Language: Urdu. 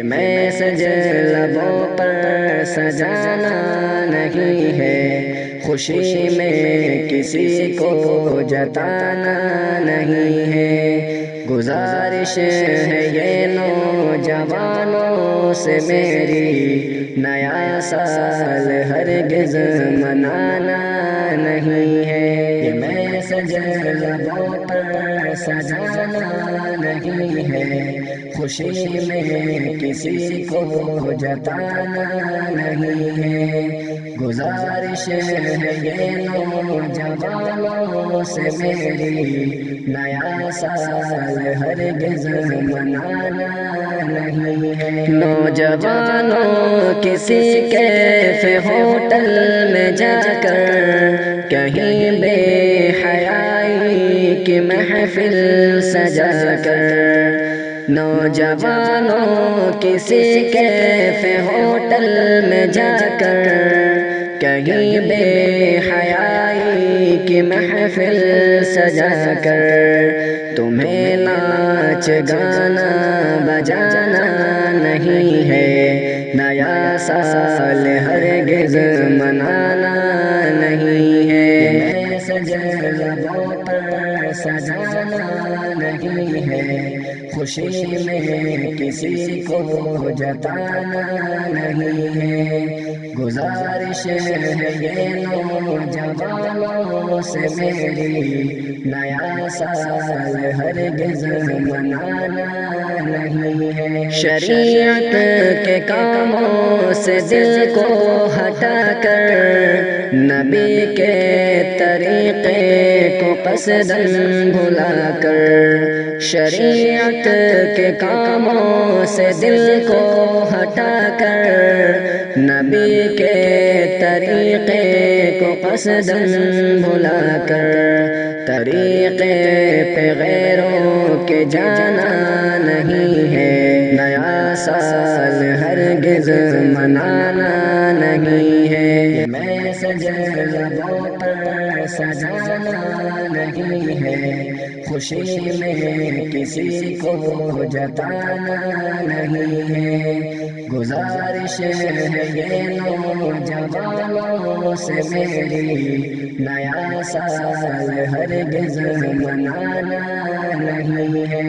میسج لبوں پر سجانا نہیں ہے، خوشی میں کسی کو جتانا نہیں ہے۔ گزارش ہے یہ نوجوانوں سے میری، نیا سال ہرگز منانا نہیں ہے۔ یہ میسج لبوں پر سجانا نہیں ہے، خوشی میں کسی کو جتانا نہیں ہے۔ گزارش ہے یہ نوجوانوں سے میری، نیا سال ہرگز منانا نہیں ہے۔ نوجوانوں کسی کیف ہوٹل میں جا کر کہیں بے حیائی کی محفل سجا کر، نوجوانوں کسی کیف ہوٹل میں جا کر کہیں بے حیائی کی محفل سجا کر، تمہیں ناچ گانا بجانا نہیں ہے، نیا سال ہرگز منانا نہیں ہے۔ میسج لبوں پر سجانا نہیں ہے، خوشی میں کسی کو جتانا نہیں ہے۔ گزارش ہے یہ نوجوانوں سے میری، نیا سال ہرگز منانا نہیں ہے۔ شریعت کے کاموں سے دل کو ہٹا کر، نبی کے طریقے کو قصداً بھلا کر، شریعت کے کاموں سے دل کو ہٹا کر، نبی کے طریقے کو قصداً بھلا کر، طریقے پہ غیروں کے جانا نہیں ہے، نیا سال ہرگز منانا نہیں ہے۔ میسج لبوں پر سجانا نہیں ہے، خوشی میں کسی کو جتانا نہیں ہے۔ گزارش ہے یہ نوجوانوں سے میری، نیا سال ہرگز منانا نہیں ہے۔